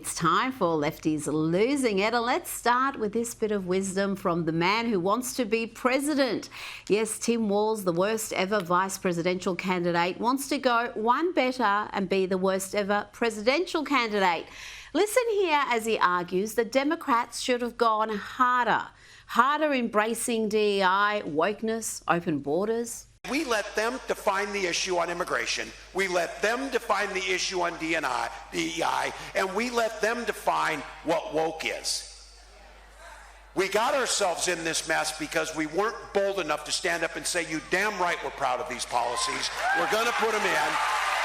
It's time for Lefties Losing It, and let's start with this bit of wisdom from the man who wants to be president. Yes, Tim Walz, the worst ever vice presidential candidate, wants to go one better and be the worst ever presidential candidate. Listen here as he argues that Democrats should have gone harder embracing DEI, wokeness, open borders. We let them define the issue on immigration. We let them define the issue on DEI, and we let them define what woke is. We got ourselves in this mess because we weren't bold enough to stand up and say, you damn right we're proud of these policies. We're going to put them in,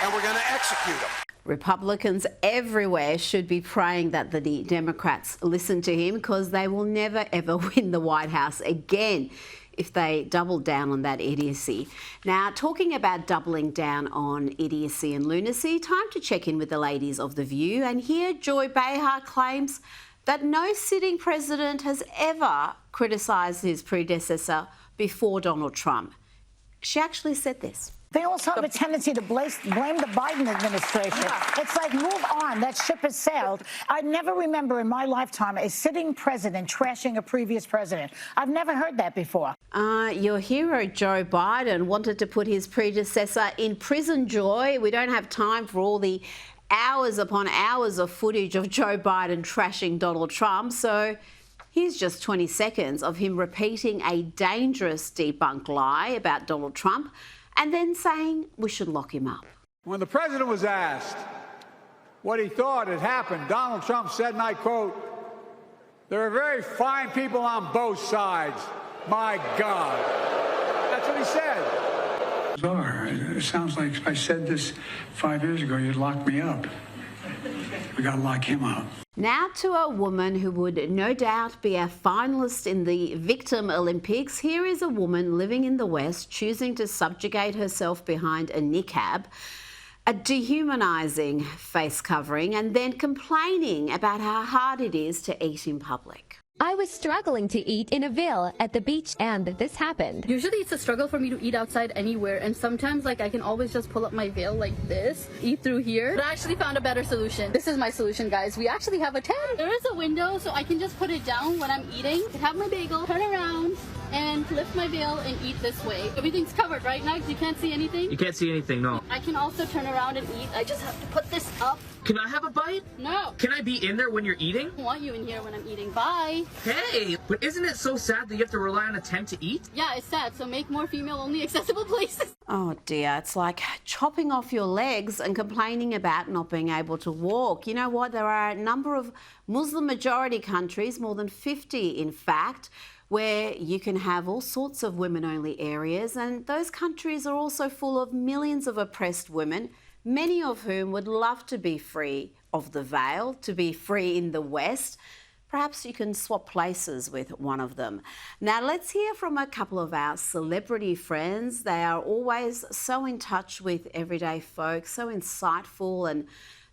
and we're going to execute them. Republicans everywhere should be praying that the Democrats listen to him, because they will never, ever win the White House again if they double down on that idiocy. Now, talking about doubling down on idiocy and lunacy, time to check in with the ladies of The View. And here, Joy Behar claims that no sitting president has ever criticised his predecessor before Donald Trump. She actually said this. They also have a tendency to blame the Biden administration. Yeah. It's like, move on. That ship has sailed. I never remember in my lifetime a sitting president trashing a previous president. I've never heard that before. Your hero, Joe Biden, wanted to put his predecessor in prison, Joy. We don't have time for all the hours upon hours of footage of Joe Biden trashing Donald Trump. So here's just 20 seconds of him repeating a dangerous debunked lie about Donald Trump, and then saying we should lock him up. When the president was asked what he thought had happened, Donald Trump said, and I quote, "There are very fine people on both sides. My God." That's what he said. Bizarre. It sounds like if I said this 5 years ago, you'd lock me up. We got to lock him up. Now to a woman who would no doubt be a finalist in the Victim Olympics. Here is a woman living in the West choosing to subjugate herself behind a niqab, a dehumanising face covering, and then complaining about how hard it is to eat in public. I was struggling to eat in a veil at the beach, and this happened. Usually it's a struggle for me to eat outside anywhere, and sometimes I can always just pull up my veil like this, eat through here. But I actually found a better solution. This is my solution, guys. We actually have a tent. There is a window, so I can just put it down when I'm eating, have my bagel, turn around, and lift my veil and eat this way. Everything's covered, right, Nags? You can't see anything? You can't see anything, no. I can also turn around and eat. I just have to put this up. Can I have a bite? No. Can I be in there when you're eating? I don't want you in here when I'm eating. Bye. Hey, but isn't it so sad that you have to rely on a tent to eat? Yeah, it's sad, so make more female-only accessible places. Oh dear, it's like chopping off your legs and complaining about not being able to walk. You know what? There are a number of Muslim-majority countries, more than 50 in fact, where you can have all sorts of women-only areas, and those countries are also full of millions of oppressed women, many of whom would love to be free of the veil, to be free in the West. Perhaps you can swap places with one of them. Now, let's hear from a couple of our celebrity friends. They are always so in touch with everyday folk, so insightful and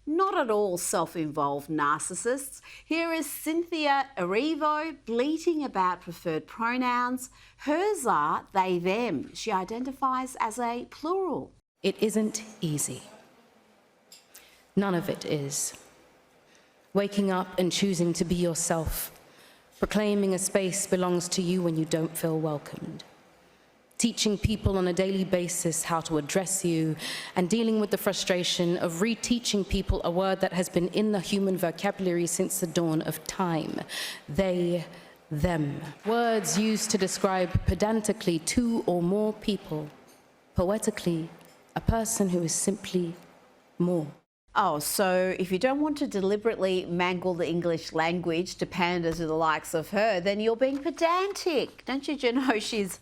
not at all self-involved narcissists. Here is Cynthia Erivo bleating about preferred pronouns. Hers are they, them. She identifies as a plural. It isn't easy. None of it is. Waking up and choosing to be yourself, proclaiming a space belongs to you when you don't feel welcomed, teaching people on a daily basis how to address you, and dealing with the frustration of reteaching people a word that has been in the human vocabulary since the dawn of time. They, them. Words used to describe pedantically two or more people, poetically a person who is simply more. Oh, so if you don't want to deliberately mangle the English language to pander to the likes of her, then you're being pedantic. Don't you know she's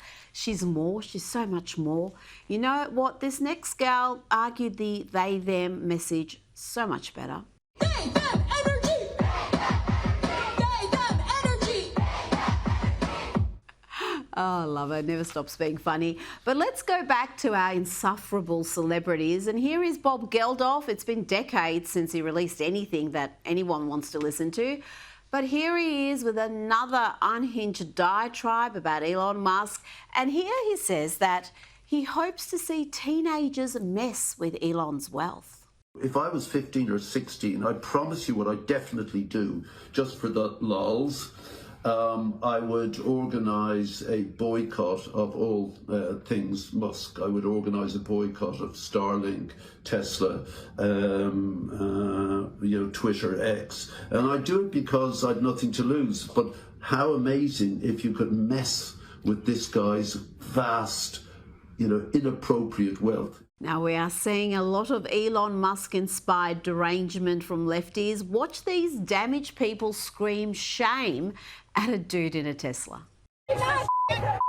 more, she's so much more. You know what? This next gal argued the they, them message so much better. They, them, energy! They, them, energy! Oh, I love her. Never stops being funny. But let's go back to our insufferable celebrities. And here is Bob Geldof. It's been decades since he released anything that anyone wants to listen to. But here he is with another unhinged diatribe about Elon Musk. And here he says that he hopes to see teenagers mess with Elon's wealth. If I was 15 or 16, I promise you what I definitely do, just for the lols, I would organise a boycott of all things Musk. I would organise a boycott of Starlink, Tesla, Twitter, X. And I'd do it because I'd nothing to lose. But how amazing if you could mess with this guy's vast, inappropriate wealth. Now, we are seeing a lot of Elon Musk-inspired derangement from lefties. Watch these damaged people scream shame at a dude in a Tesla. I love you.